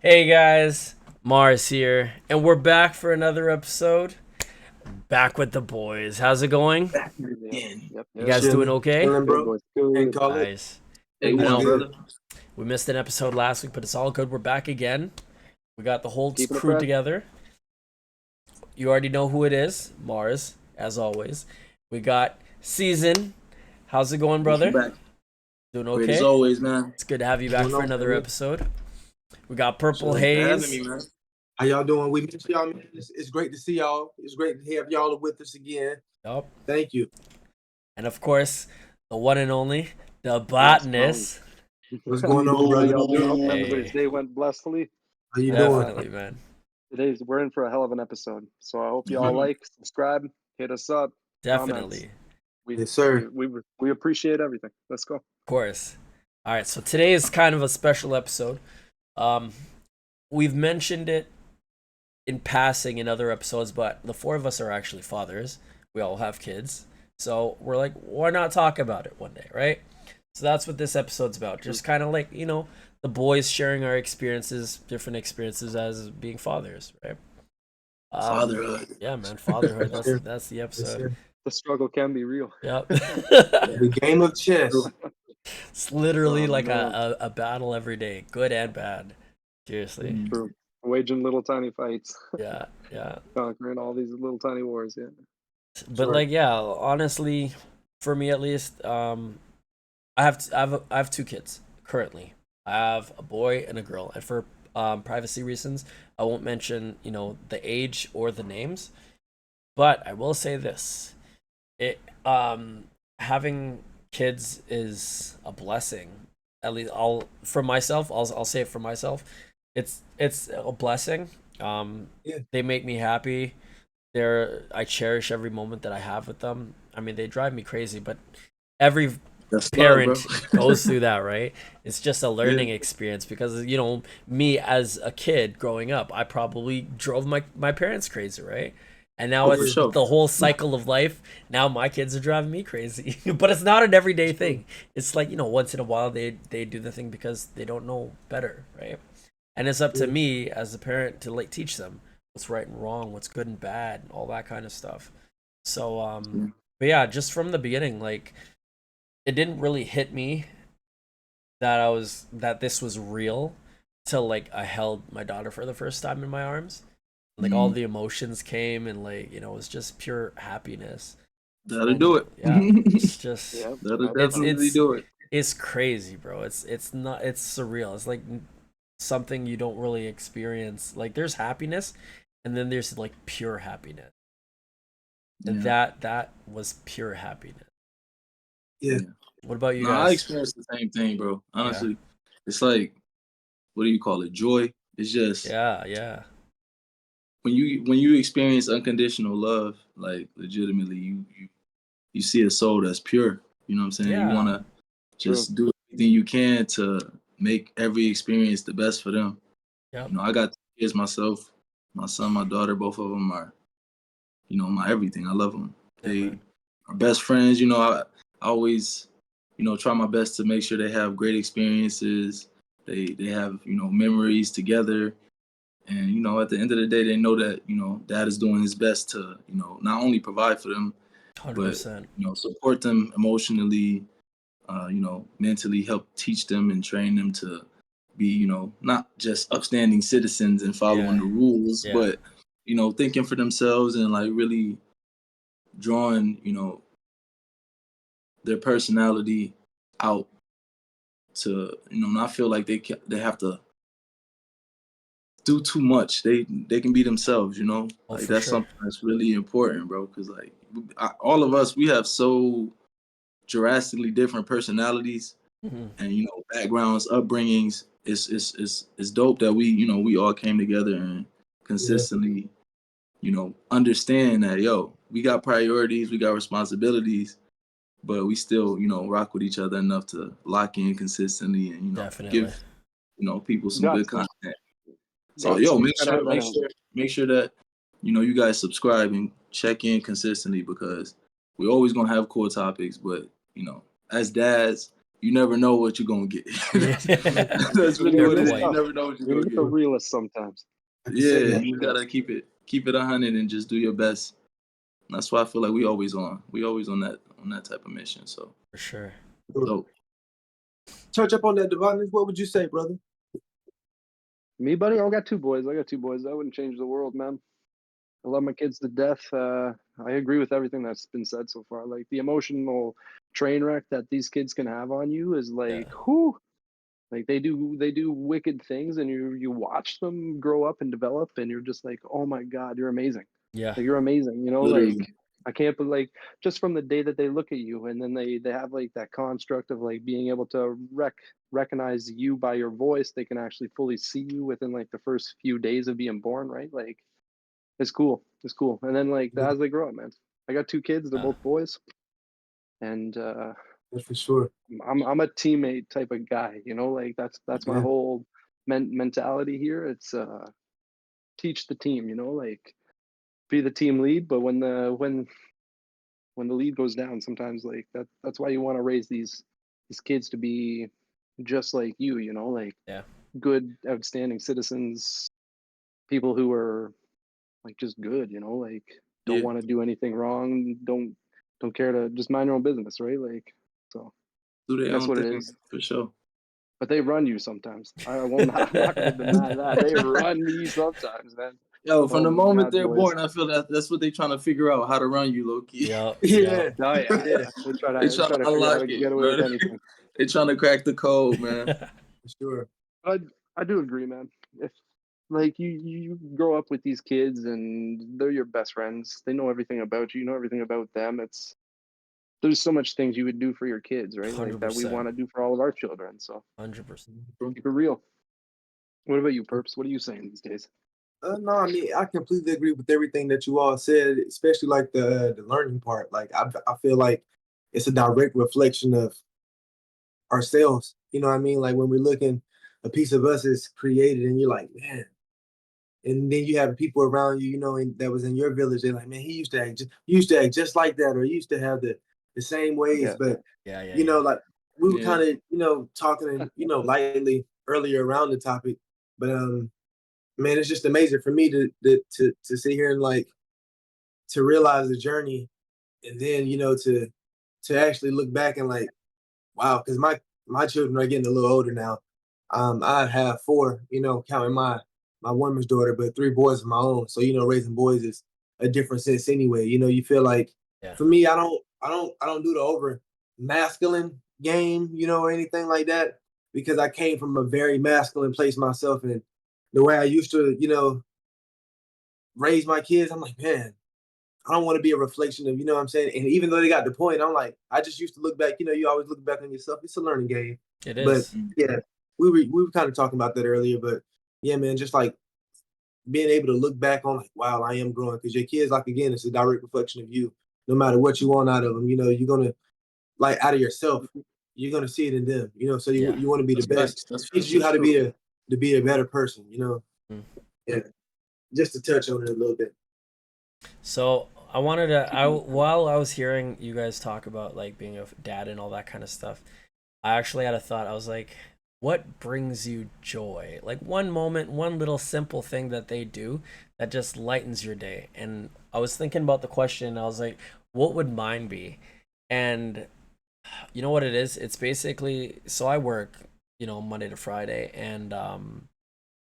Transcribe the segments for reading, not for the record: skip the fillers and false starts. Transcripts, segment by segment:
Hey guys, Mars here, and we're back for another episode. Back with the boys. How's it going? Back Yep, again. yep, You yep. guys doing Chilling, okay? chilling, Good bro. boys. Can't Good. call it. Nice. Hey, I what's know good? we missed an episode last week, but it's all good. We're back again. We got the whole Keeping it crew fresh. together. You already know who it is, Mars, as always. We got SZN. How's it going, brother? Back. Doing Great as okay? always, man. It's good to have you back Doing for okay, another man. episode. We got Purple Thanks for having Haze. me, man. How y'all doing? We miss y'all, man. It's great to see y'all. It's great to have y'all with us again. Yup. Thank you. And of course, the one and only Debotness. What's going on, How brother? y'all doing? Hope Hey. everybody's day went blessfully. How you Definitely, doing? man. We're in for a hell of an episode. So I hope y'all like, subscribe, hit us up, Definitely. comments. Yes, sir. We appreciate everything. Let's go. Of course. All right, so today is kind of a special episode. We've mentioned it in passing in other episodes, but the four of us are actually fathers. We all have kids. So we're like, why not talk about it one day, right? So that's what this episode's about. Just kind of like, the boys sharing our experiences, different experiences as being fathers, right? Fatherhood. Yeah, man, fatherhood. Yes, sir. That's the Yes, episode. sir. The struggle can be real. Yep. The game of chess. It's literally Oh, like man. a battle every day, good and bad. Seriously. True. Waging little tiny fights, Yeah, yeah. conquering all these little tiny wars. Yeah. But right. like, yeah, honestly, for me at least, I have two kids currently. I have a boy and a girl, and for privacy reasons, I won't mention the age or the names. But I will say this: it having kids is a blessing. At least I'll say it for myself. It's a blessing. Yeah. They make me happy. I cherish every moment that I have with them. I mean, they drive me crazy, but every That's parent love, bro. goes through that, right? It's just a learning experience because me as a kid growing up, I probably drove my parents crazy, right? And now Oh, for it's sure. the whole cycle of life. Now my kids are driving me crazy, but it's not an everyday thing. It's like once in a while they do the thing because they don't know better, right? And it's up to Yeah. me as a parent to like teach them what's right and wrong, what's good and bad, all that kind of stuff. So Yeah. but yeah, just from the beginning, like it didn't really hit me that this was real till like I held my daughter for the first time in my arms. Like all the emotions came and like it was just pure happiness. That'll And, do it. yeah, it's just Yeah. That'll It's- definitely it's- do it. it's crazy, bro. It's surreal. It's like something you don't really experience. Like there's happiness and then there's like pure happiness. And that was pure happiness. Yeah. What about you No, I guys? experienced the same thing, bro. Honestly, it's like, what do you call it? Joy. It's just Yeah. when you experience unconditional love, like legitimately, you see a soul that's pure. You know what I'm saying? You Yeah. want to just do everything you can to make every experience the best for them. Yep. I got kids myself. My son, my daughter, both of them are, my everything. I love them. Yeah, They man. are best friends. I always, try my best to make sure they have great experiences. They have, memories together. And, at the end of the day, they know that, dad is doing his best to, not only provide for them, but, 100%. support them emotionally, mentally help teach them and train them to be, not just upstanding citizens and following Yeah. the rules, Yeah. but, thinking for themselves and like really drawing, their personality out to, not feel like they have to do too much. They can be themselves, Oh, like for that's sure. something that's really important, bro. Because like all of us, we have so drastically different personalities Mhm. and backgrounds, upbringings. It's dope that we all came together and consistently understand that we got priorities, we got responsibilities, but we still rock with each other enough to lock in consistently and Definitely. give people some Got good to. content. So Gotta have that make sure that you guys subscribe and check in consistently because we're always gonna have cool topics. But as dads, you never know what you're gonna get. That's really Yeah, what it is. tough. You never know what you're You're gonna the get. realist sometimes. Yeah, you gotta keep it 100 and just do your best. That's why I feel like we always on that type of mission. So For sure. So Touch up on that, Debotness. What would you say, brother? Me, buddy, I got two boys. I wouldn't change the world, man. I love my kids to death. I agree with everything that's been said so far. Like the emotional train wreck that these kids can have on you is like, whew. Like they do wicked things, and you watch them grow up and develop, and you're just like, oh my God, you're amazing. Yeah. Like, you're amazing. You know, literally. like I can't believe, like, just from the day that they look at you, and then they have like that construct of like being able to recognize you by your voice. They can actually fully see you within like the first few days of being born, right? Like it's cool. It's cool. And then like as they grow up, man. I got two kids, they're both boys. And That's for sure. I'm a teammate type of guy, you know, like that's my whole mentality here. It's teach the team, you know, like be the team lead, but when the lead goes down, sometimes like that's why you want to raise these kids to be just like you know, like good, outstanding citizens, people who are like just good, you know, like don't want to do anything wrong, don't care to just mind your own business, right? Like so do their that's own what it thing is. for sure. But they run you sometimes. I'm not gonna deny that. They run me sometimes, man. Yo, from the moment they're boys. born, I feel that's what they're trying to figure out, how to run you, low key. Yeah. Yeah. Oh yeah. They try to figure out unlock how to get away with anything. They're trying to crack the code, man. For sure. I do agree, man. If like you grow up with these kids and they're your best friends, they know everything about you, you know everything about them. There's so much things you would do for your kids, right? Like that we 100%. want to do for all of our children. So 100%. keep it real. What about you, Perps? What are you saying these days? No, I mean, I completely agree with everything that you all said, especially like the learning part. Like I feel like it's a direct reflection of ourselves. You know what I mean? Like when we're looking, a piece of us is created, and you're like, man. And then you have people around you, you know, that was in your village. They're like, man, he used to act just like that, or he used to have the same ways. But you know, like we were kind of, you know, talking, you know, lightly earlier around the topic. But man, it's just amazing for me to sit here and like to realize the journey, and then you know to actually look back and like, wow, because my children are getting a little older now. I have 4, you know, counting my woman's daughter, but 3 boys of my own. So you know, raising boys is a different sense anyway. You know, you feel like for me, I don't do the over masculine game, you know, or anything like that, because I came from a very masculine place myself, and the way I used to, you know, raise my kids, I'm like, man, I don't want to be a reflection of, you know what I'm saying? And even though they got the point, I'm like, I just used to look back, you know, you always look back on yourself. It's a learning game. It But is. yeah, we were kind of talking about that earlier, but yeah, man, just like being able to look back on like, wow, I am growing, because your kids, like, again, it's a direct reflection of you. No matter what you want out of them, you know, you're going to, like, out of yourself, you're going to see it in them, you know, so you want to be the best. Teach you how to be a better person, you know? Yeah, just to touch on it a little bit. So I wanted to, while I was hearing you guys talk about like being a dad and all that kind of stuff, I actually had a thought. I was like, what brings you joy? Like one moment, one little simple thing that they do that just lightens your day. And I was thinking about the question, and I was like, what would mine be? And you know what it is? It's basically, so I work, you know, Monday to Friday, and I'm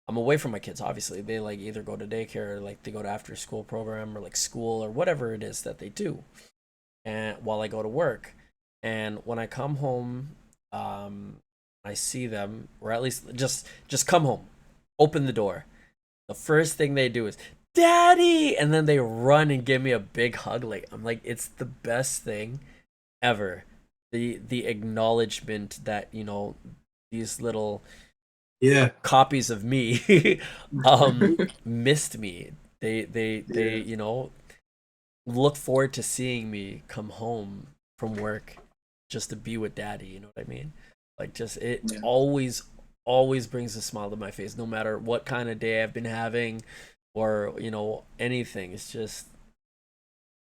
away from my kids. Obviously, they like either go to daycare, or like they go to after school program, or like school, or whatever it is that they do, and while I go to work. And when I come home, I see them, or at least just come home, open the door. The first thing they do is, "Daddy!" And then they run and give me a big hug. Like I'm like, it's the best thing ever. The acknowledgement that, you know, these little copies of me missed me. They you know, look forward to seeing me come home from work just to be with daddy, you know what I mean? Like just it always brings a smile to my face, no matter what kind of day I've been having, or you know, anything. It's just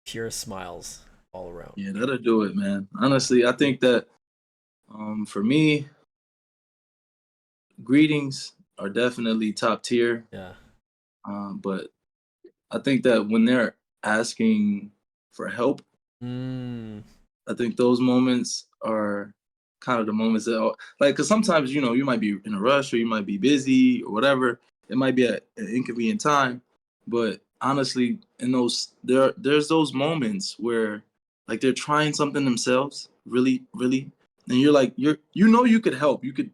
pure smiles all around. Yeah, that'll do it, man. Honestly, I think that For me, greetings are definitely top tier. Yeah. But I think that when they're asking for help, I think those moments are kind of the moments that, like, because sometimes, you might be in a rush or you might be busy or whatever. It might be at an inconvenient time. But honestly, in there's those moments where, like, they're trying something themselves, really, really, and you're like, you could help. You could,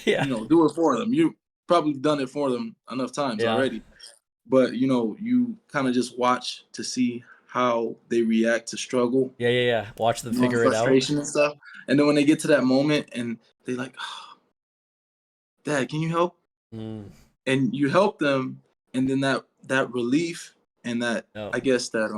Yeah. do it for them. You probably done it for them enough times Yeah. already. But you kind of just watch to see how they react to struggle, Yeah. Watch them figure it out. frustration and stuff. And then when they get to that moment and they like, oh, Dad, can you help? And you help them, and then that relief and that, I guess that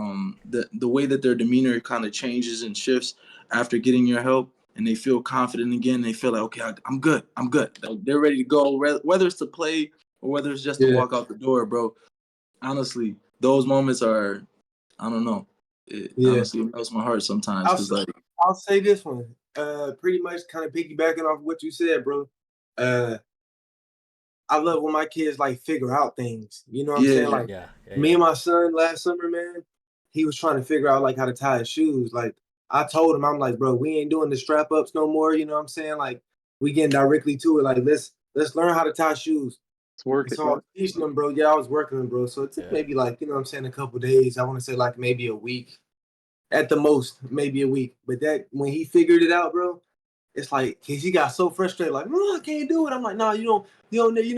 the way that their demeanor kind of changes and shifts after getting your help, and they feel confident again. They feel like, okay, I'm good. Like, they're ready to go, whether it's to play or whether it's just to walk out the door, bro. Honestly, those moments are, I don't know. Honestly, it melts my heart sometimes because, like, I'll say this one. Pretty much kind of piggybacking off what you said, bro. I love when my kids like figure out things. You know what I'm saying? Like me and my son last summer, man, he was trying to figure out like how to tie his shoes. Like I told him, I'm like, bro, we ain't doing the strap ups no more. You know what I'm saying? Like we getting directly to it. Like let's learn how to tie shoes. It's working. So I was teaching them, bro. Yeah, I was working them, bro. So it took maybe like, you know what I'm saying, a couple days. I want to say like maybe a week. At the most, maybe a week. But that when he figured it out, bro, it's like cause he got so frustrated, like, no, I can't do it. I'm like, no, you know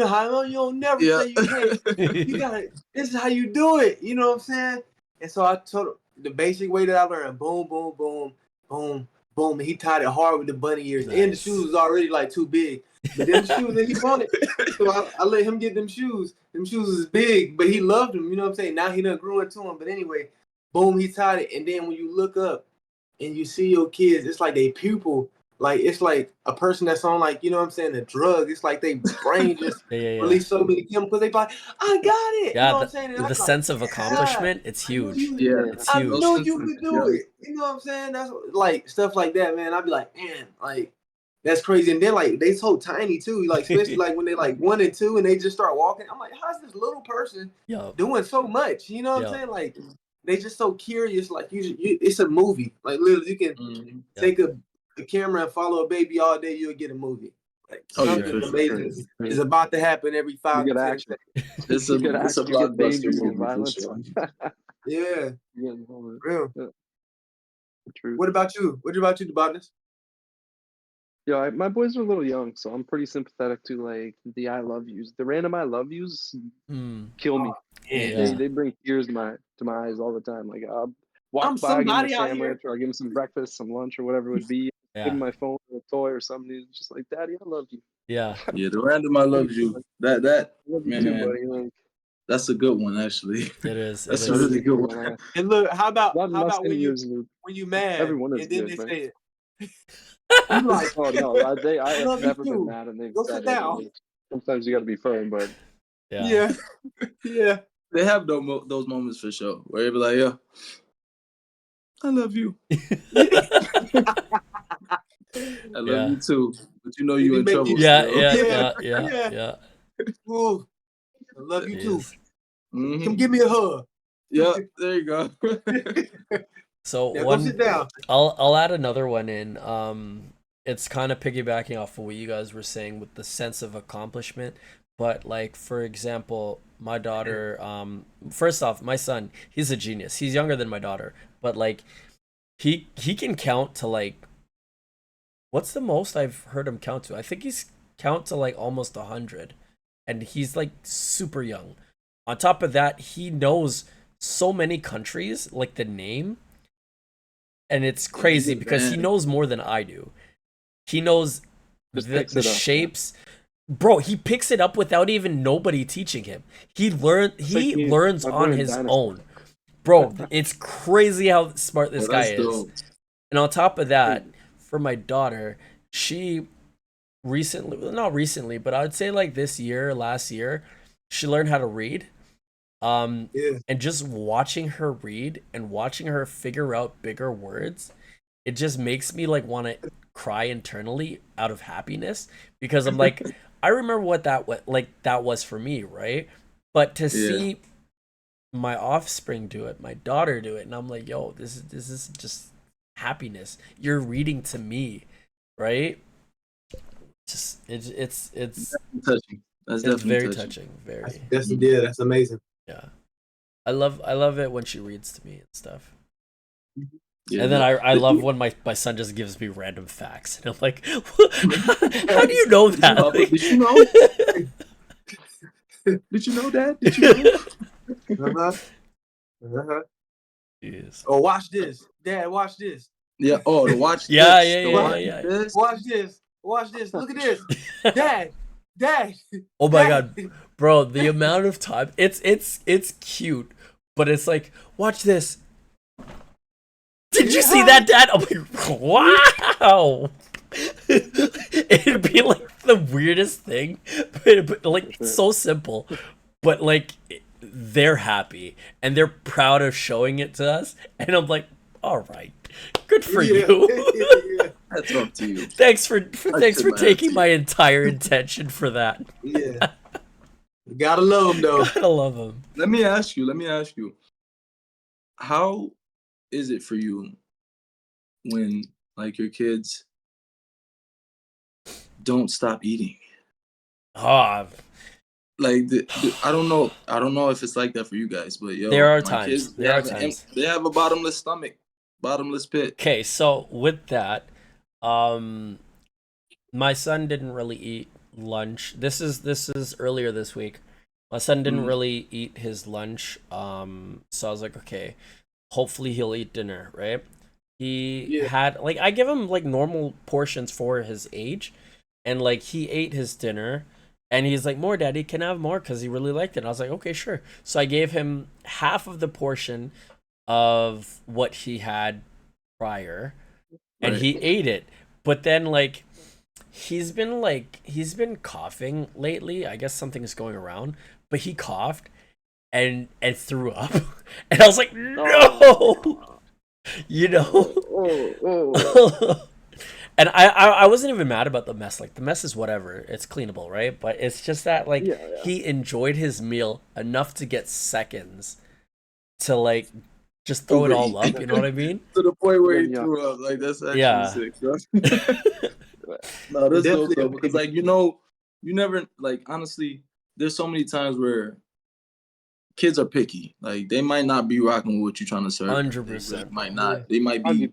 how you don't never say you can't. You gotta, this is how you do it. You know what I'm saying? And so I told him the basic way that I learned, boom, boom, boom, boom, boom. And he tied it hard with the bunny ears. Nice. And the shoes was already like too big. But them shoes that he wanted. So I let him get them shoes. Them shoes was big, but he loved them. You know what I'm saying? Now he done grew into them. But anyway, boom, he tied it. And then when you look up and you see your kids, it's like they pupil. Like, it's like a person that's on, like, you know what I'm saying, a drug. It's like they brain just release so many chemicals. They be like, I got it. Yeah, you know what I'm saying? the sense of accomplishment, it's huge. It's I huge. know you could do it. You know what I'm saying? That's like stuff like that, man. I'd be like, man, like, that's crazy. And then, like, they so tiny, too. Like, especially, like, when they, like, 1 and 2 and they just start walking. I'm like, how's this little person doing so much? You know what I'm saying? Like, they just so curious. Like, it's a movie. Like, literally, you can take a camera and follow a baby all day, you'll get a movie. Like, something amazing is about to happen every 5 to 10 seconds. It's a blockbuster movie for sure. Yeah. Real. Yeah. True. What about you? What about you, Debotness? Yeah, my boys are a little young, so I'm pretty sympathetic to like the I love yous. The random I love yous kill me. They bring tears to my eyes all the time. Like walk by, give them a sandwich, or I give them some breakfast, some lunch, or whatever it would be. Give them my phone or a toy or something. It's just like, Daddy, I love you. Yeah. Yeah, the random I love you. That love you man, too, buddy. Like, that's a good one, actually. It is. That's a really good one. And look, how about when you mad everyone is and then good, they man. say it? I'm like, oh no, I have never been mad, and they've go said sit down. it. Sometimes you got to be firm, but yeah. They have those moments for sure where they be like, "Yo, I love you. I love you too, but you know you in trouble." Yeah. Ooh, I love you too. Mm-hmm. Come give me a hug. Yeah, there you go. So now go sit down. I'll add another one in. It's kind of piggybacking off of what you guys were saying with the sense of accomplishment. But like, for example, my daughter, first off, my son, he's a genius. He's younger than my daughter, but like he can count to like, what's the most I've heard him count to? I think he's count to like almost 100, and he's like super young. On top of that, he knows so many countries, like the name, and it's crazy because he knows more than I do. He knows the shapes. Bro, he picks it up without even nobody teaching him. He learns on his own. Bro, it's crazy how smart this guy is. Dope. And on top of that, for my daughter, she not recently, but I would say like last year, she learned how to read. And just watching her read and watching her figure out bigger words, it just makes me like want to cry internally out of happiness because I'm like, I remember what that was for me, right? But to see my offspring do it, my daughter do it, and I'm like, yo, this is just happiness. You're reading to me, right? Just it's touching. That's it's definitely very touching. very. That's amazing. Yeah. I love it when she reads to me and stuff. Yeah, And then I love when my son just gives me random facts. And I'm like, how do you know that? Papa, did you know? Did you know that? Did you know? Jeez. Oh, watch this. Dad, watch this. Yeah. Oh, to watch Yeah, this. yeah, To yeah, watch yeah, yeah. this. Watch this. Watch this. Look at this. Dad. Oh my Dad. god, bro, the amount of time it's cute, but it's like, watch this. Did you see that, Dad? I'm like, wow. It'd be like the weirdest thing, but like so simple, but like they're happy and they're proud of showing it to us, and I'm like, all right, good for you. That's up to you. Thanks for taking my entire intention for that. Yeah. You gotta love them though. Gotta love them. Let me ask you. How is it for you when like your kids don't stop eating? Oh, Like I don't know if it's like that for you guys, but yo, there are my times. kids, There are times. they have a bottomless stomach, bottomless pit. Okay, so with that, my son didn't really eat lunch. This is earlier this week. My son didn't really eat his lunch. So I was like, okay, hopefully he'll eat dinner, right? He had like I give him like normal portions for his age, and like he ate his dinner, and he's like, more, Daddy, can I have more? Because he really liked it. And I was like, okay, sure. So I gave him half of the portion of what he had prior, and he ate it. But then like he's been coughing lately. I guess something is going around, but he coughed and threw up. And I was like, no. You know. And I wasn't even mad about the mess. Like the mess is whatever. It's cleanable, right? But it's just that like he enjoyed his meal enough to get seconds to like just throw it all up, you know what I mean? To the point where he threw up. Like that's actually sick, bro. No, that's dope though, because like you never like honestly, there's so many times where kids are picky. Like they might not be rocking with what you're trying to serve. 100%. Might not. They might be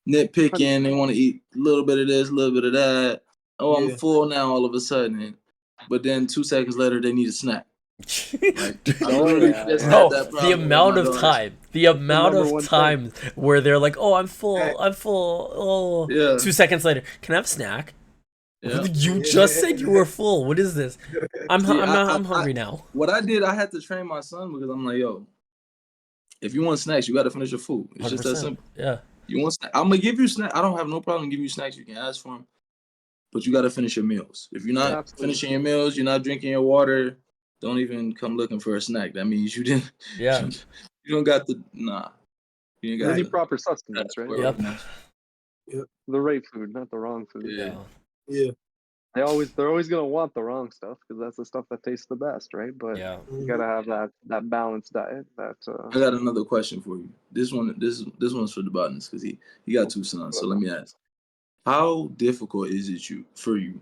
nitpicking. They want to eat a little bit of this, a little bit of that. Oh, I'm full now all of a sudden. But then 2 seconds later, they need a snack. Like, the amount of time where they're like, oh, I'm full. Oh, 2 seconds later, can I have a snack? Yeah. You just said you were full. What is this? I'm hungry now. What I did, I had to train my son because I'm like, yo, if you want snacks, you got to finish your food. It's just that simple. Yeah. You want snacks? I'm gonna give you snacks. I don't have no problem giving you snacks. You can ask for them, but you got to finish your meals. If you're not finishing your meals, you're not drinking your water. Don't even come looking for a snack. That means you didn't. Yeah. You don't got the nah. You need proper sustenance, right? Yep. The right food, not the wrong food. Yeah. They're always gonna want the wrong stuff because that's the stuff that tastes the best, right? But you gotta have that balanced diet. I got another question for you. This one's for Debotness because he got 2 sons. So let me ask: how difficult is it for you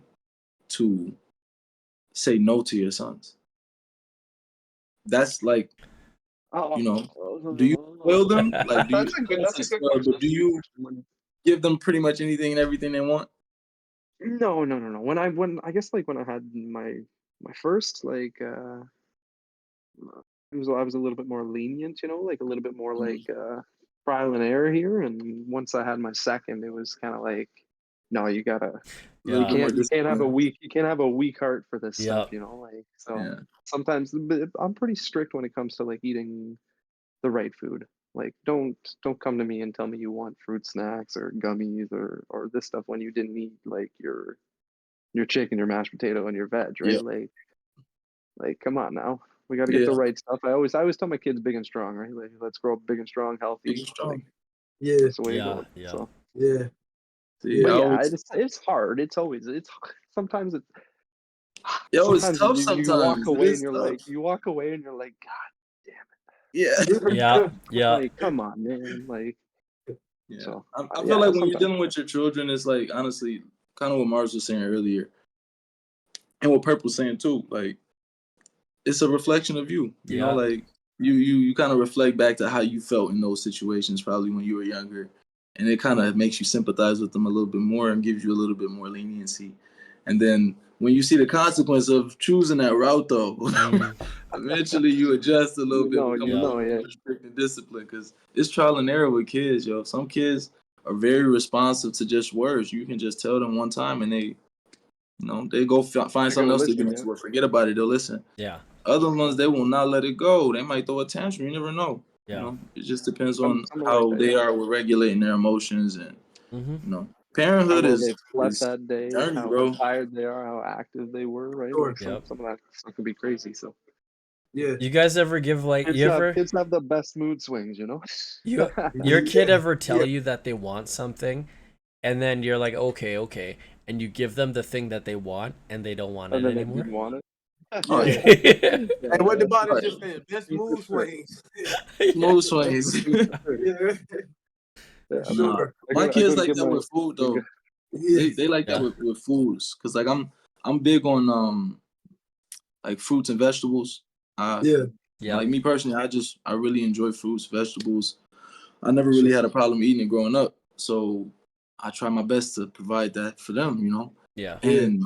to say no to your sons? That's like, do you spoil them? Like, do you give them pretty much anything and everything they want? No. When I guess like when I had my first, like I was a little bit more lenient, like a little bit more like trial and error here. And once I had my second, it was kind of like, no, you gotta. You can't have a weak heart for this stuff, like so. Sometimes I'm pretty strict when it comes to like eating the right food. Like don't come to me and tell me you want fruit snacks or gummies or this stuff when you didn't eat like your chicken, your mashed potato, and your veg, right? Like come on now. We got to get the right stuff. I always tell my kids big and strong, right? Like let's grow up big and strong, healthy. Big and strong. Like, that's the way to go. Yeah. See, But I yeah, always, it's hard. Sometimes it's yo, it's sometimes tough. you walk Sometimes it away and is you're tough. like, God damn Yeah, Yeah, it. yeah, Like, come on, man. Like, yeah. so I feel yeah, like when you're sometimes. dealing with your children, it's like honestly, kind of what Mars was saying earlier, and what Purple was saying too. Like, it's a reflection of you. You know, yeah. like you kind of reflect back to how you felt in those situations, probably when you were younger, and it kind of makes you sympathize with them a little bit more and gives you a little bit more leniency. And then when you see the consequence of choosing that route, though, Mm, eventually you adjust a little bit, become a Yeah. little Yeah. more strict and disciplined, because it's trial and error with kids, yo. Some kids are very responsive to just words. You can just tell them one time, and they go find They're something gonna else to listen, get yeah. into or forget about it. They'll listen. yeah, Other ones, they will not let it go. They might throw a tantrum. You never know. yeah. It just depends Some on someone like how that, they yeah. are with regulating their emotions, and Mm-hmm. How parenthood well is they slept is that day, journey, how bro. tired they are, how active they were, right? Sure. Like Yep. some of that stuff can be crazy. So Yeah. You guys ever give like kids have the best mood swings, you your kid ever tell you that they want something, and then you're like, okay, and you give them the thing that they want, and they don't want it And then they anymore? didn't want it. Oh yeah, Yeah. Hey, what the body right. just said? Best move swings. Smooth swings. Yeah, for Yeah, Nah, sure. I my go I kids go to like give that my with food I go- though. Yeah. They like that Yeah. with foods, cause like I'm big on like fruits and vegetables. Yeah. Yeah. Like me personally, I really enjoy fruits, vegetables. I never Sure. really had a problem eating it growing up, so I try my best to provide that for them. Yeah. Yeah. And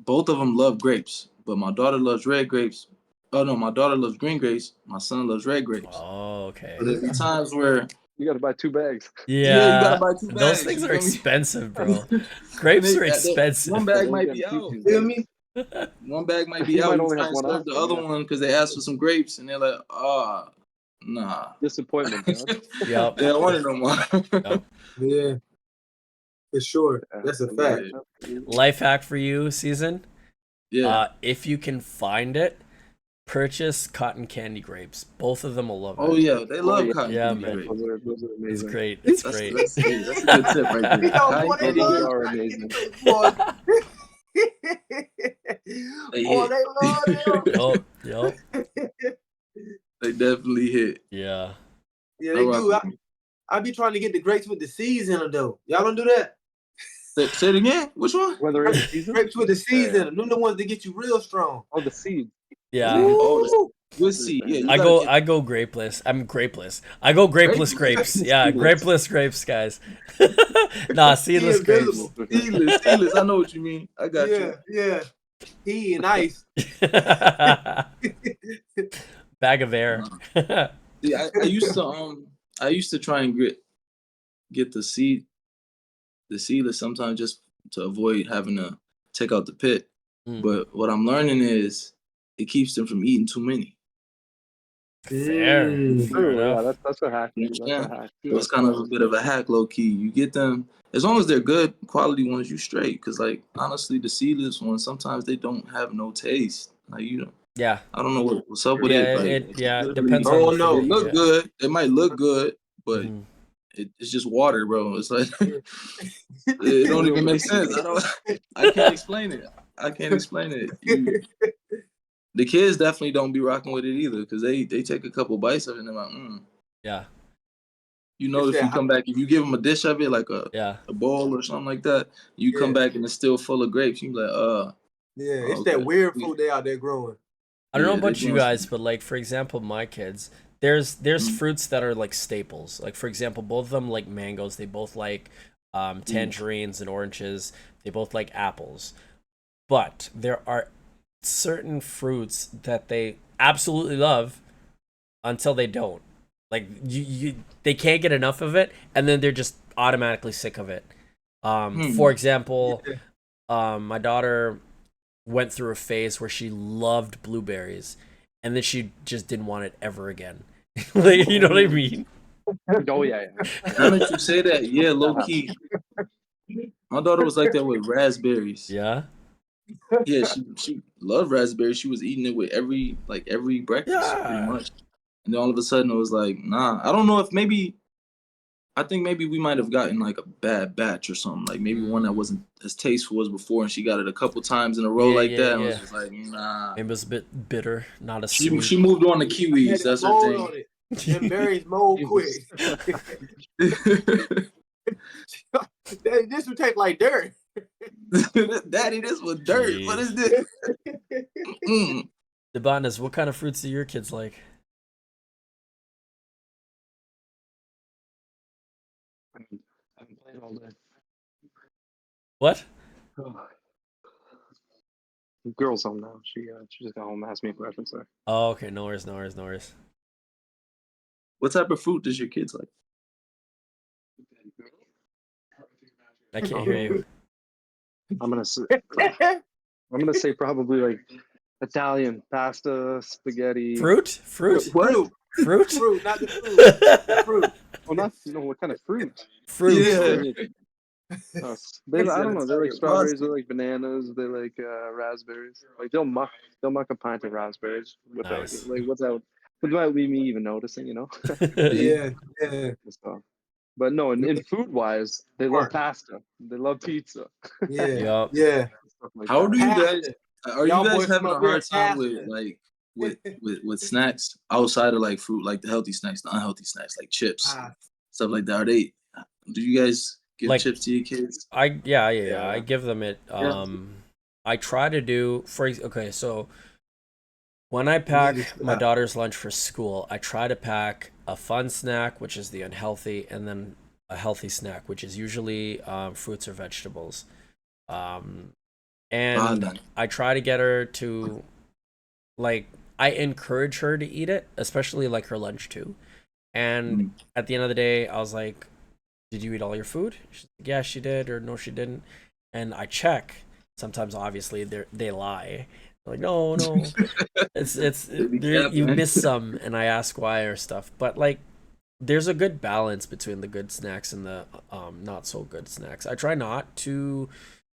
both of them love grapes, but my daughter loves red grapes. Oh no, my daughter loves green grapes. My son loves red grapes. Oh, okay. So there'll be times where, You got to buy 2 bags. yeah, you gotta Yeah. buy 2 Those bags. things You are feel me? expensive, bro. And Grapes are one expensive. Yeah, bag they're might getting be cheap out. these Feel days. me? One bag might be You out. might You only try have and one serve the option, other yeah. one because they asked for some grapes, and they're like, nah. Disappointment, Dad. Yep. They don't want it no more. Yep. Yeah, for sure. Yeah, That's a I mean, fact. Yeah. absolutely. Life hack for you, SZN. Yeah. If you can find it, purchase cotton candy grapes. Both of them will love Oh it. yeah, they love Yeah, cotton Yeah, candy man. grapes. those are It's amazing. great. It's That's great. that's hey, that's a good tip right there. Yo, Cotton boy, they candy Those love grapes. are cotton amazing. grapes, boy. They Boy, hit. they love Yup. Yup. them. They definitely hit. Yeah. Yeah, I they rock do. with them. I be trying to get the grapes with the seeds in them, though. Y'all don't do that? Say it again. Which one? When they're in season? Grapes with the seeds Yeah. in them. Them the ones that get you real strong. Oh, the seed. Yeah. Seed. Oh, Woo! with seed. Yeah, you I gotta go get I go grapeless. I'm grapeless. I go grapeless grapes. Yeah, Seedless. grapeless grapes, guys. Nah, seedless He grapes. invisible. seedless. I know what you mean. I got Yeah, you. yeah. He and ice. Bag of air. See, I used to try and get the seedless sometimes just to avoid having to take out the pit. Mm. But what I'm learning is it keeps them from eating too many. Fair. Mm. Fair Oh, yeah, enough. that's a hack. You That's a understand? hack. So it's kind of a bit of a hack, low key. You get them as long as they're good quality ones, you straight. Cause like honestly, the seedless ones sometimes they don't have no taste. Like Yeah. I don't know what's up with Yeah, it. Like it literally, depends on the Oh, fruit no. they that you look get. good. They might look good, but Mhm. it's just water, bro. It's like Yeah. it don't Real even make liquid. sense. I can't explain it. The kids definitely don't be rocking with it either, because they take a couple bites of it and they're like, Yeah. It's if you that, come back, if you give them a dish of it, like Yeah. a bowl or something like that, you come yeah, back and it's still full of grapes. You be like, yeah. It's that okay. weird fruit they out there growing. I don't know Yeah, they about you doing guys, some- but like for example, my kids, there's Mm. fruits that are like staples. Like for example, both of them like mangoes. They both like tangerines and oranges. They both like apples. But there are certain fruits that they absolutely love until they don't. Like they can't get enough of it, and then they're just automatically sick of it. For example, my daughter went through a phase where she loved blueberries, and then she just didn't want it ever again. Like, you know what I mean? Oh, yeah. Now that you say that, yeah, low key. My daughter was like that with raspberries. Yeah. Yeah, she loved raspberries. She was eating it with every breakfast, pretty Yeah. much. And then all of a sudden, it was like, nah. I don't know if maybe I think maybe we might have gotten like a bad batch or something. Like maybe one that wasn't as tasteful as before, and she got it a couple times in a row like that, and was just like, nah. Maybe it was a bit bitter, not as She sweet. moved on to Had kiwis. that That's her mold thing. on it. Them berries mold quick. Daddy, this would taste like dirt. Daddy, this was dirt. Jeez. What is this? Debotness, what kind of fruits do your kids like? I've been playing all day. What? Girl's home now. She just got home, asked me questions there. Oh, okay. No worries. What type of fruit does your kids like? I can't hear you. I'm gonna say probably like Italian pasta, spaghetti. Fruit? What? Fruit? Fruit, not the food. Fruit. Oh, what kind of fruit? Fruit. Yeah. I don't know. They like Italian strawberries. pasta. They like bananas. They like raspberries. Like they'll muck a pint of raspberries without Nice. without me even noticing. You know. Yeah. So, but no, in food wise, they love pasta. They love pizza. Yeah. Yup. Yeah. Stuff like How old that. are you guys? Are Y'all you guys boys having come a up here hard time with with snacks outside of like fruit, like the healthy snacks, the unhealthy snacks, like chips, stuff like that? Do you guys give Like- chips to your kids? Yeah. I Yeah. give them it. I try to do so when I pack my daughter's lunch for school, I try to pack a fun snack, which is the unhealthy, and then a healthy snack, which is usually fruits or vegetables. And I try to get her to, like, I encourage her to eat it, especially like her lunch too. And at the end of the day, I was like, "Did you eat all your food?" She's like, "Yeah, she did," or "No, she didn't." And I check. Sometimes, obviously, they lie. They're like, no, you missed some, and I ask why or stuff. But like, there's a good balance between the good snacks and the not so good snacks. I try not to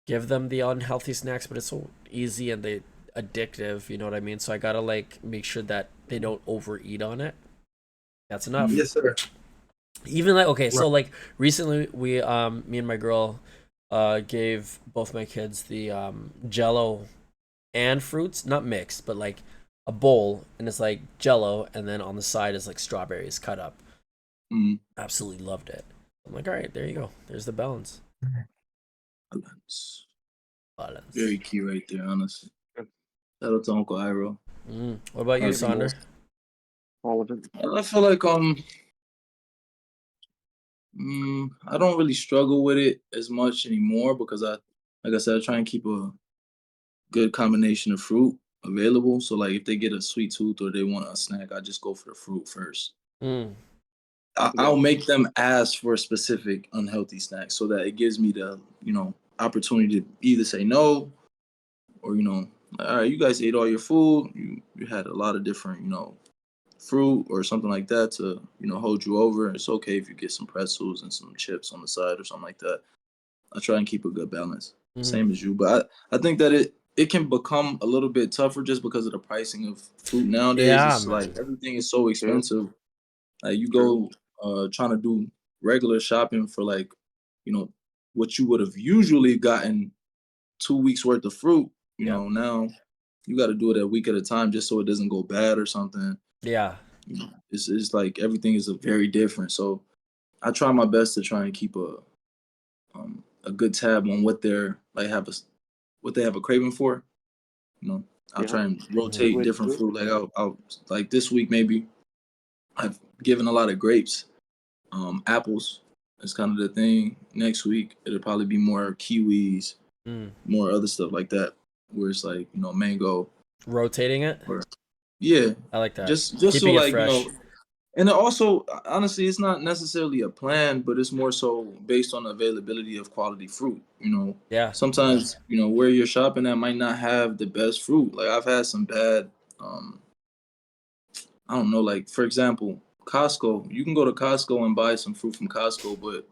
give them the unhealthy snacks, but it's so easy and they addictive. You know what I mean? So I gotta like make sure that they don't overeat on it. That's enough. Yes, sir. Even like so like recently we me and my girl gave both my kids the Jello and fruits, not mixed, but like a bowl, and it's like Jello, and then on the side is like strawberries cut up. Absolutely loved it. I'm like, all right, there you go. There's the balance. Balance. Very key right there, honestly. Shout out to Uncle Iro. What about you, Sonder? All of it. I feel like I don't really struggle with it as much anymore because like I said, I try and keep a good combination of fruit available. So like if they get a sweet tooth or they want a snack, I just go for the fruit first. I'll make them ask for a specific unhealthy snack so that it gives me the opportunity to either say no or all right, you guys ate all your food, you had a lot of different fruit or something like that to hold you over. It's okay if you get some pretzels and some chips on the side or something like that. I try and keep a good balance, same as you, but I think that it can become a little bit tougher just because of the pricing of food nowadays. It's like everything is so expensive. Like you go trying to do regular shopping for like what you would have usually gotten 2 weeks worth of fruit. Now you got to do it a week at a time just so it doesn't go bad or something. Yeah. It's like everything is very different. So I try my best to try and keep a good tab on what they're like what they have a craving for. I'll try and rotate different fruit. Like I'll like this week maybe I've given a lot of grapes. Apples is kind of the thing. Next week it'll probably be more kiwis, more other stuff like that. Where it's like mango. Rotating it. Yeah, I like that. Just keeping so like fresh. and also honestly, it's not necessarily a plan, but it's more so based on the availability of quality fruit. Yeah. Sometimes where you're shopping at might not have the best fruit. Like I've had some bad. I don't know. Like for example, Costco. You can go to Costco and buy some fruit from Costco, but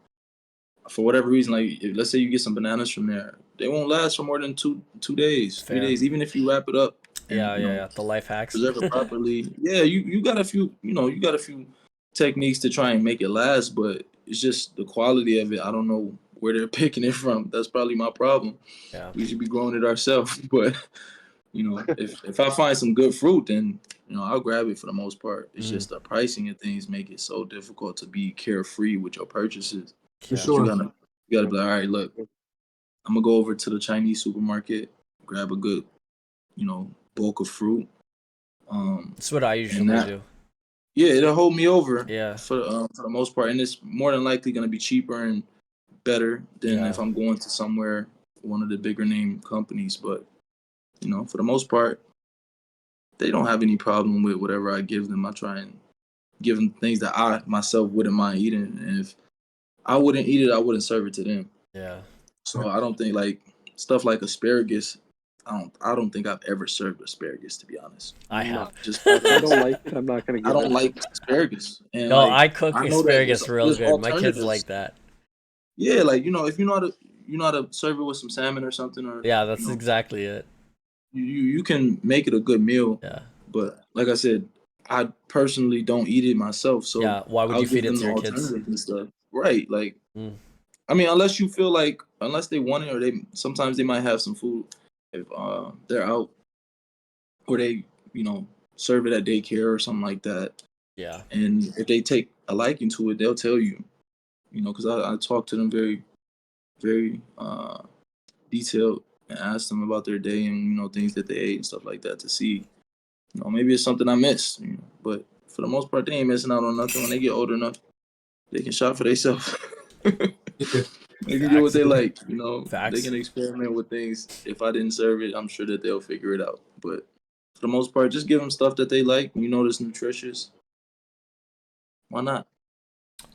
for whatever reason, like let's say you get some bananas from there, they won't last for more than 2 days, 3 days, even if you wrap it up. And, yeah. The life hacks. Preserve it properly. Yeah, you got a few, you got a few techniques to try and make it last, but it's just the quality of it. I don't know where they're picking it from. That's probably my problem. Yeah. We should be growing it ourselves. But if I find some good fruit, then I'll grab it for the most part. It's just the pricing of things make it so difficult to be carefree with your purchases. For Yeah. sure. You gotta be like, all right, look, I'm gonna go over to the Chinese supermarket, grab a good, bulk of fruit. That's what I usually do. Yeah, it'll hold me over. Yeah. For the most part, and it's more than likely gonna be cheaper and better than if I'm going to somewhere, one of the bigger name companies. But for the most part, they don't have any problem with whatever I give them. I try and give them things that I myself wouldn't mind eating, and if I wouldn't eat it, I wouldn't serve it to them. Yeah. So I don't think like stuff like asparagus. I don't think I've ever served asparagus, to be honest. I have. Just I don't like it. I'm not gonna get I don't it. like asparagus. And No, I cook I know asparagus that real there's good. My kids alternatives. like that. Yeah, like if you know how to serve it with some salmon or something, or Yeah, that's exactly it. You can make it a good meal. Yeah. But like I said, I personally don't eat it myself. So yeah, why would I'll you feed give it them to your the kids? alternatives and stuff. Right, like I mean, unless you feel like unless they want it, or sometimes they might have some food if they're out, or they serve it at daycare or something like that. Yeah. And if they take a liking to it, they'll tell you. Because I talk to them very, very detailed and ask them about their day and things that they ate and stuff like that to see. Maybe it's something I missed. But for the most part, they ain't missing out on nothing. When they get old enough, they can shop for themselves. They can get what they like. Facts. They can experiment with things. If I didn't serve it, I'm sure that they'll figure it out. But for the most part, just give them stuff that they like. That's nutritious. Why not?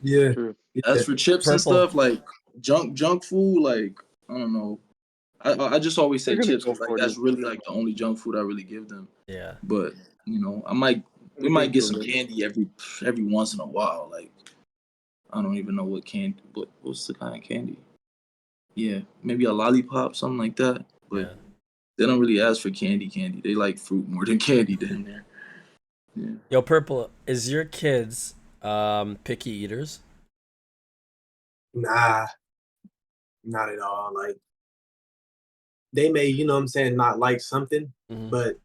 Yeah. True. As for chips and stuff, like junk food, like I don't know. I just always say They're gonna chips go because like for that's it. really like the only junk food I really give them. Yeah. But we might get some candy every once in a while. Like I don't even know what candy. What's the kind of candy? Yeah, maybe a lollipop, something like that. But they don't really ask for candy. They like fruit more than candy down there. Yeah. Yo, Purple, is your kids picky eaters? Nah, not at all. Like they may, not like something, but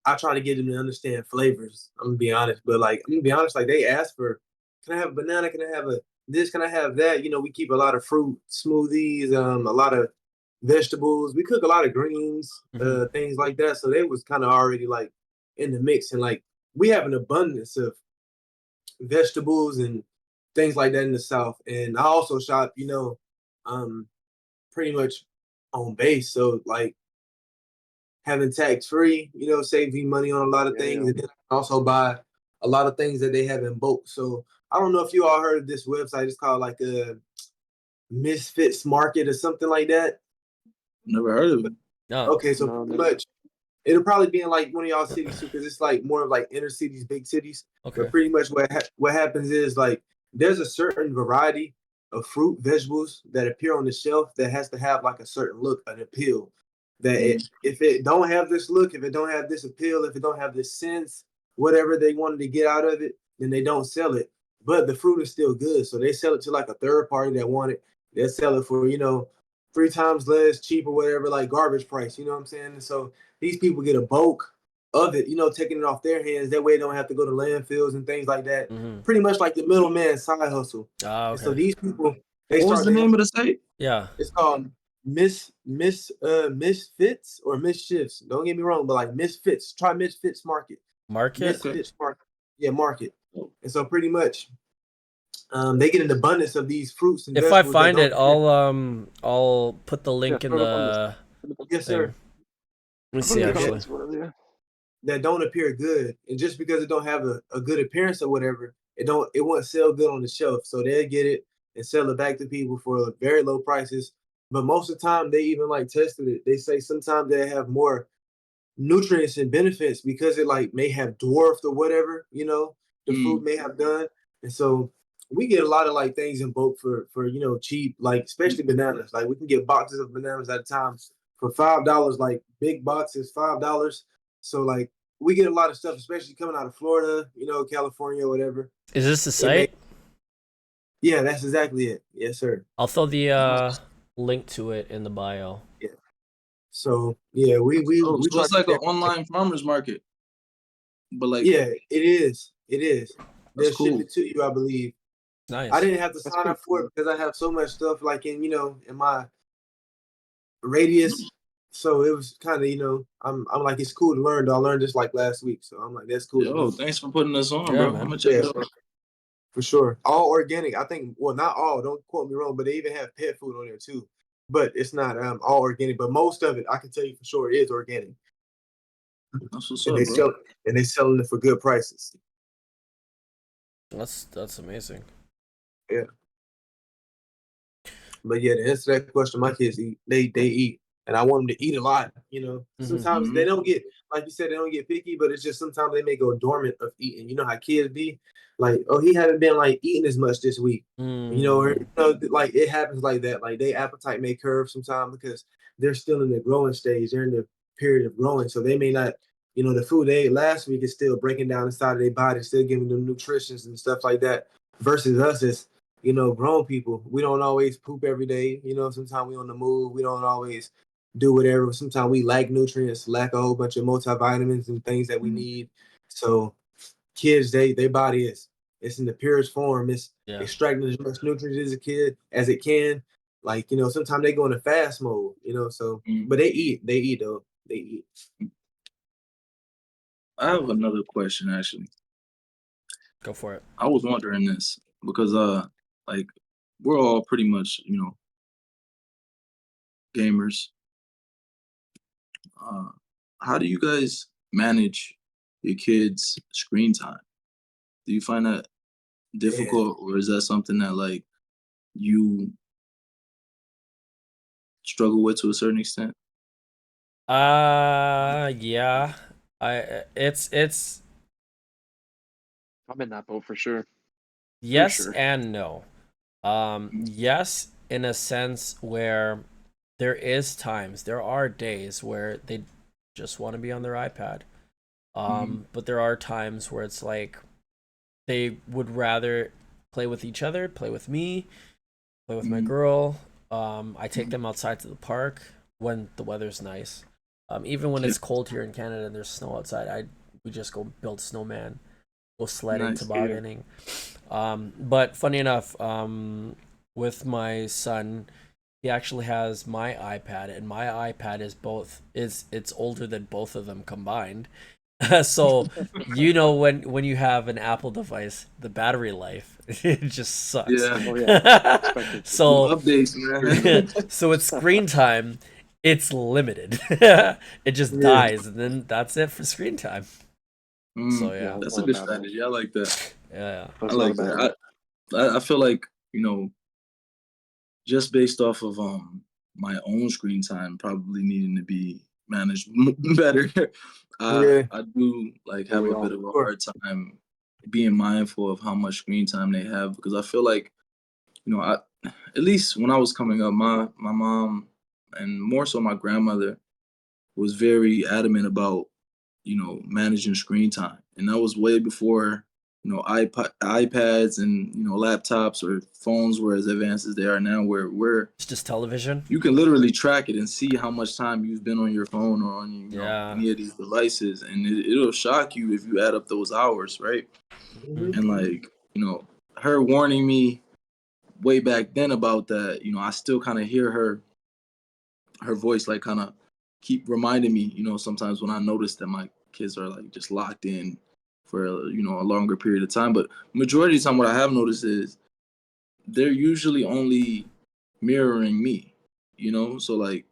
I try to get them to understand flavors. I'm gonna be honest, but like I'm gonna be honest, like they ask for, can I have a banana? Can I have this? Can I have that? We keep a lot of fruit smoothies, a lot of vegetables. We cook a lot of greens, things like that. So they was kind of already like in the mix, and like we have an abundance of vegetables and things like that in the South. And I also shop, pretty much on base. So like having tax free, saves you money on a lot of things, and then also buy a lot of things that they have in bulk. So I don't know if you all heard of this website. It's called like a Misfits Market or something like that. Never heard of it. No. Okay, so pretty much it'll probably be in like one of y'all cities too, because it's like more of like inner cities, big cities. Okay. But pretty much what happens is like there's a certain variety of fruit, vegetables that appear on the shelf that has to have like a certain look, an appeal. That if it don't have this look, if it don't have this appeal, if it don't have this sense, whatever they wanted to get out of it, then they don't sell it. But the fruit is still good, so they sell it to like a third party that want it. They'll sell it for 3 times less, cheap or whatever, like garbage price. You know what I'm saying? And so these people get a bulk of it, taking it off their hands. That way they don't have to go to landfills and things like that. Pretty much like the middleman side hustle. Okay. And so these people, what was the name of the site? Yeah. It's called Misfits or Misshifts. Don't get me wrong, but like Misfits. Try Misfits Market. Misfits Market. Yeah, Market. And so pretty much they get an abundance of these fruits and if I vegetables. find it, I'll put the link in the yes, sir. Let me see actually. That don't appear good, and just because it don't have a good appearance or whatever, it won't sell good on the shelf. So they'll get it and sell it back to people for very low prices. But most of the time, they even like tested it. They say sometimes they have more nutrients and benefits because it like may have dwarfed or whatever, the fruit may have done. And so we get a lot of like things in bulk for cheap, like especially bananas. Like we can get boxes of bananas at a time for $5, like big boxes, $5. So like we get a lot of stuff, especially coming out of Florida, California, whatever. Is this the site? Yeah, that's exactly it. Yes, sir. I'll throw the link to it in the bio. Yeah. So yeah, we So try it's to like keep an everything. online farmers market, but like Yeah, it is. It is. that's They'll ship cool. it to you, I believe. I Nice. didn't have to That's sign pretty up for cool. it because I have so much stuff like in my radius. So it was kind of I'm like it's cool to learn. Though I learned this like last week, so I'm like that's cool to Yo, know. thanks for putting us on, Yeah, bro. I'm man. gonna check Yeah, it out. for sure. All organic. I think. Well, not all. Don't quote me wrong, but they even have pet food on there too. But it's not all organic. But most of it, I can tell you for sure, is organic, That's what's and up, bro. they selling it for good prices. That's amazing. Yeah. But yeah, to answer that question, my kids eat. They eat, and I want them to eat a lot. Mm-hmm. Sometimes they don't get, like you said, they don't get picky, but it's just sometimes they may go dormant of eating. You know how kids be, like, oh, he haven't been like eating as much this week. Or, like it happens like that. Like they appetite may curve sometimes because they're still in the growing stage. They're in the period of growing, so they may not. The food they ate last week is still breaking down inside of their body, still giving them nutritions and stuff like that. Versus us, is grown people, we don't always poop every day. Sometimes we on the move. We don't always do whatever. Sometimes we lack nutrients, lack a whole bunch of multivitamins and things that we need. So kids, their body it's in the purest form. It's Yeah. extracting as much nutrients as a kid as it can. Like, sometimes they go into fast mode, so but they eat though. They eat. I have another question actually. Go for it. I was wondering this because like we're all pretty much, gamers. How do you guys manage your kids' screen time? Do you find that Yeah. difficult, or is that something that like you struggle with to a certain extent? Yeah. It's I'm in that boat for sure. yes sure. and no. Yes, in a sense where there are days where they just want to be on their iPad. But there are times where it's like they would rather play with each other, play with me, play with my girl. I take them outside to the park when the weather's nice. Even when Yeah. it's cold here in Canada and there's snow outside, we just go build snowman, go sledding, Nice. tobogganing. But funny enough, with my son, he actually has my iPad, and my iPad it's older than both of them combined. So when you have an Apple device, the battery life it just sucks. Yeah. Oh yeah. Expected to. So Updates, man. so it's screen time, it's limited. It just Yeah. dies, and then that's it for screen time. So Yeah, That's not a a good bad one. strategy. I like that. yeah. That's I not a like bad one. that. I feel like, just based off of my own screen time probably needing to be managed better. Yeah. I do like Don't have we a all? bit of a hard time being mindful of how much screen time they have, because I feel like, I at least when I was coming up, my mom and more so my grandmother was very adamant about, managing screen time. And that was way before, iPads and, laptops or phones were as advanced as they are now, where It's just television. you can literally track it and see how much time you've been on your phone or on, Yeah. any of these devices. And it'll shock you if you add up those hours, right? Mhm. And like, her warning me way back then about that, I still kind of hear her voice like kind of keep reminding me, sometimes when I notice that my kids are like just locked in for a longer period of time. But majority of the time, what I have noticed is they're usually only mirroring me, so like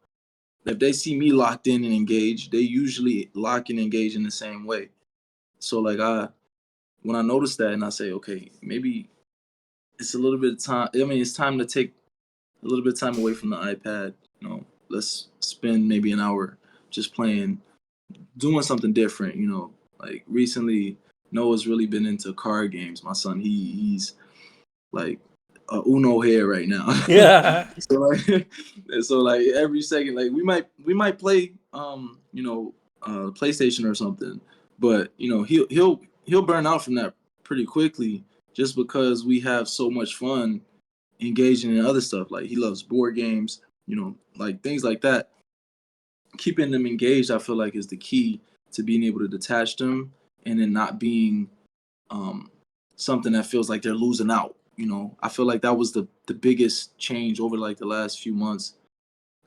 if they see me locked in and engaged, they usually lock and engage in the same way. So like when I notice that and I say, okay, maybe it's a little bit of time. I mean, it's time to take a little bit of time away from the iPad. Let's spend maybe an hour just playing, doing something different. Like recently, Noah's really been into card games. My son, he's like a Uno head right now. Yeah. so like every second, like we might play PlayStation or something, but he'll burn out from that pretty quickly just because we have so much fun engaging in other stuff. Like he loves board games, like things like that. Keeping them engaged, I feel like, is the key to being able to detach them and then not being something that feels like they're losing out. I feel like that was the biggest change over like the last few months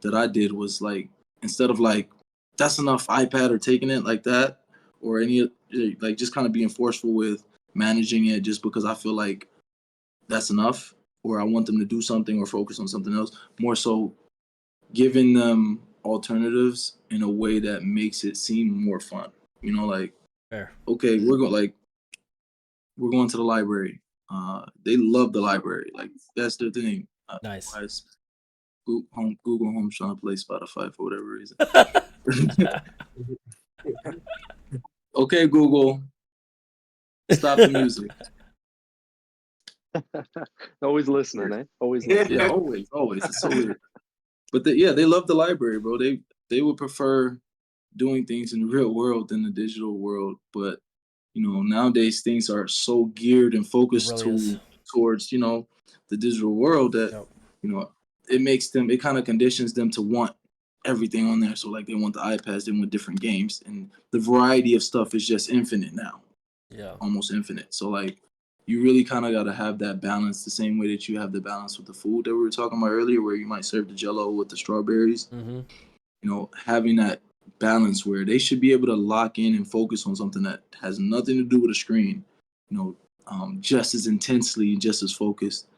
that I did, was like, instead of like, that's enough iPad or taking it like that, or any like just kind of being forceful with managing it just because I feel like that's enough, or I want them to do something or focus on something else. More so giving them alternatives in a way that makes it seem more fun. Like, Fair. okay, we're going to the library. They love the library. Like, that's their thing. Nice. Google Home's trying to play Spotify for whatever reason. Okay, Google, stop the music. Always listening, eh? Always Yeah. listening. Yeah, always. It's so weird. But they love the library, bro. They would prefer doing things in the real world than the digital world. But nowadays things are so geared and focused It really is. towards the digital world that Yep. it kind of conditions them to want everything on there. So like they want the iPads, they want different games, and the variety of stuff is just infinite now. Yeah. Almost infinite. So like you really kind of got to have that balance, the same way that you have the balance with the food that we were talking about earlier, where you might serve the Jello with the strawberries. Mm-hmm. Having that balance where they should be able to lock in and focus on something that has nothing to do with a screen, just as intensely, just as focused,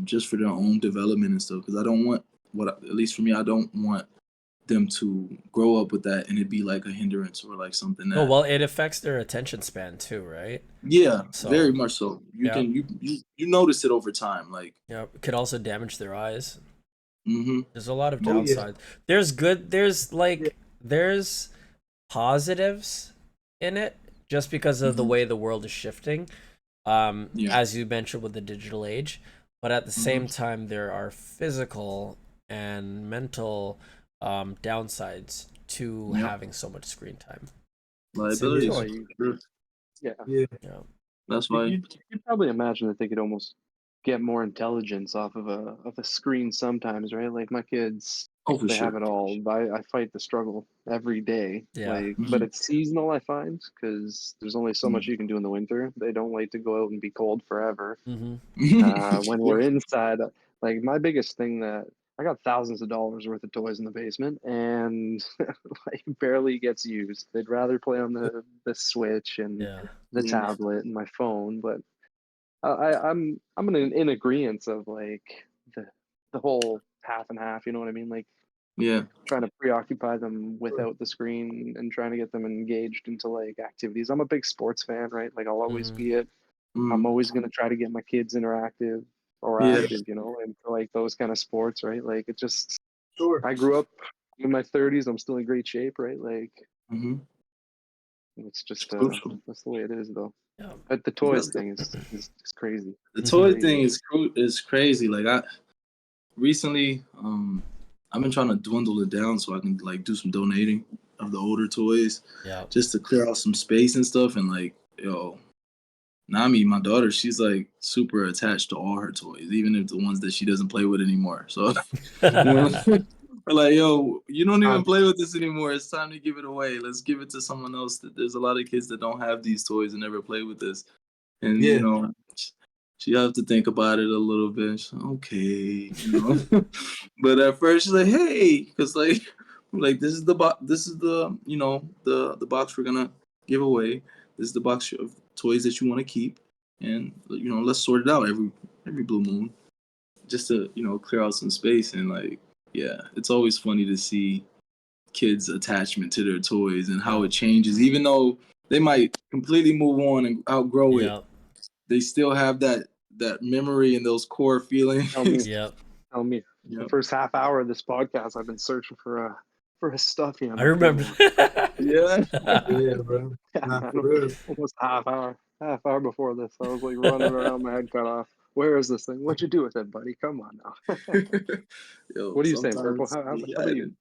just for their own development and stuff. Because I don't want at least for me, I don't want them to grow up with that and it be like a hindrance or like something that. Oh well, it affects their attention span too, right? Yeah, So, very much so. You can you notice it over time, like. Yeah, it could also damage their eyes. Mm-hmm. There's a lot of Oh, yeah. downsides. There's positives in it just because of the way the world is shifting. As you mentioned with the digital age, but at the same time there are physical and mental downsides to having so much screen time. Liabilities. Oh, yeah. Yeah. Yeah. That's why. You probably imagine that they could almost get more intelligence off of a screen sometimes, right? Like my kids, For they sure. have it all. I fight the struggle every day. Yeah. But it's seasonal, I find, because there's only so much you can do in the winter. They don't like to go out and be cold forever. When we're inside, like my biggest thing that I got thousands of dollars worth of toys in the basement and like barely gets used. They'd rather play on the Switch and the tablet and my phone, but I'm in agreement of like the whole half and half. You know what I mean? Like trying to preoccupy them without the screen and trying to get them engaged into like activities. I'm a big sports fan, right? Like I'll always be it. I'm always gonna try to get my kids interactive or active, and like those kind of sports, right? Like it just. Sure. I grew up in my 30s. I'm still in great shape, right? Like. It's just that's the way it is, though. Yeah. But the toys thing is crazy. The toy thing is crazy. Like I recently, I've been trying to dwindle it down so I can like do some donating of the older toys, just to clear out some space and stuff. And like, Nami, my daughter, she's like super attached to all her toys, even if the ones that she doesn't play with anymore. So we're like, yo, you don't even play with this anymore. It's time to give it away. Let's give it to someone else. There's a lot of kids that don't have these toys and never play with this. And, she have to think about it a little bit. She's like, okay, But at first she's like, hey, because like this is the box. This is the the box we're gonna give away. This is the box of toys that you want to keep, and let's sort it out every blue moon, just to clear out some space. And like, it's always funny to see kids' attachment to their toys and how it changes, even though they might completely move on and outgrow it. They still have that memory and those core feelings. Tell me. The first half hour of this podcast, I've been searching for a stuffy. I remember. Yeah, bro. Almost half hour before this, I was like running around, my head cut off. Where is this thing? What'd you do with it, buddy? Come on now. What are you saying, Purple? How about you?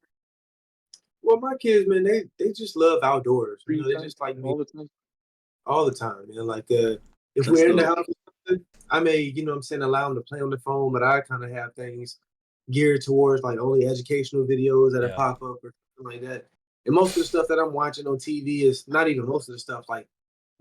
Well, my kids, man, they just love outdoors. They just like me all the time. all the time, man. Like if we're in the house, I may, you know what I'm saying, allow them to play on the phone, but I kind of have things geared towards like only educational videos that pop up or something like that. And most of the stuff that I'm watching on TV is not even most of the stuff, like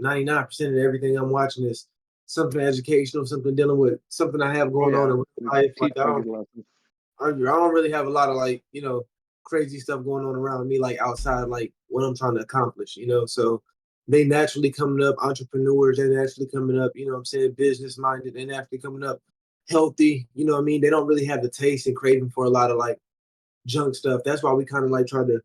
99% of everything I'm watching is something educational, something dealing with something I have going on in real life. Like I don't really have a lot of like, you know, crazy stuff going on around me, like outside, like what I'm trying to accomplish, you know. So they naturally coming up, entrepreneurs, they naturally coming up, you know what I'm saying, business minded, they naturally coming up healthy, you know what I mean? They don't really have the taste and craving for a lot of like junk stuff. That's why we kind of like try to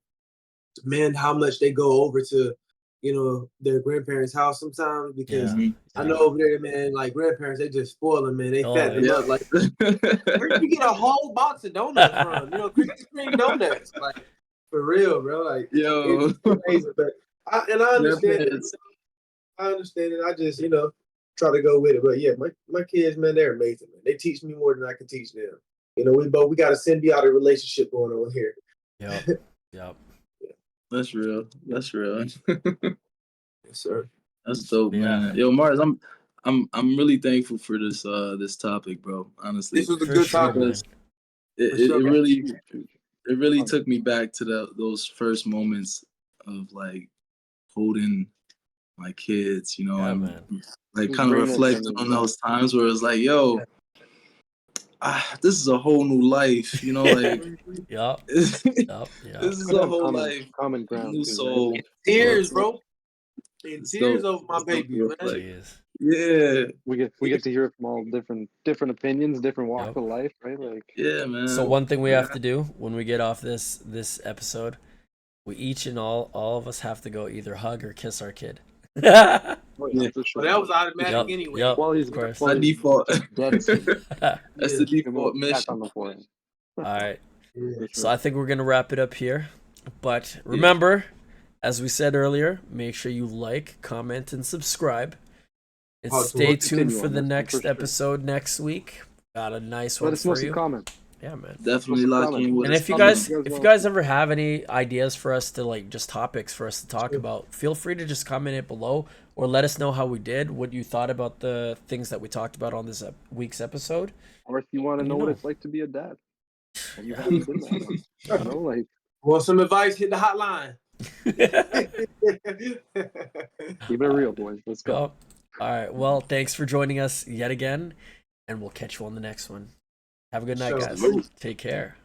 demand how much they go over to, you know, their grandparents' house sometimes because I know over there, man, like grandparents, they just spoil them, man. They fatten them up. Like, where you get a whole box of donuts from? You know, Krispy Kreme donuts. Like, for real, bro. Like, it's amazing. But I understand it. I understand it. I just, you know, try to go with it. But yeah, my kids, man, they're amazing, man. They teach me more than I can teach them. You know, we got a symbiotic relationship going on here. Yep. That's real. That's real. Yes, sir. That's dope, man. Yo, Mars, I'm really thankful for this this topic, bro. Honestly, this was a good topic. It really took me back to those first moments of like holding my kids, you know, and like kind of reflecting on those times where it's like, yo, this is a whole new life, you know, like this is a whole life, common ground, new soul. Tears, bro. And tears over my baby, man. Yeah, we get to hear it from all different opinions, different walks of life, right? Like, yeah, man. So one thing we have to do when we get off this episode, we each and all of us have to go either hug or kiss our kid. For sure. Well, that was automatic anyway. Well, he's by default. That's the default mission. All right. So I think we're gonna wrap it up here. But remember, as we said earlier, make sure you like, comment, and subscribe. And stay tuned for the next episode next week. Got a nice one for you. Let us know some comments. Yeah, man. Definitely lock in with us. And if you guys ever have any ideas for us to like just topics for us to talk about, feel free to just comment it below or let us know how we did, what you thought about the things that we talked about on this week's episode. Or if you want to know what it's like to be a dad. And you haven't been that. You know, like, want some advice, hit the hotline. Keep it real, boys. Let's go. All right. Well, thanks for joining us yet again, and we'll catch you on the next one. Have a good night, guys. Take care.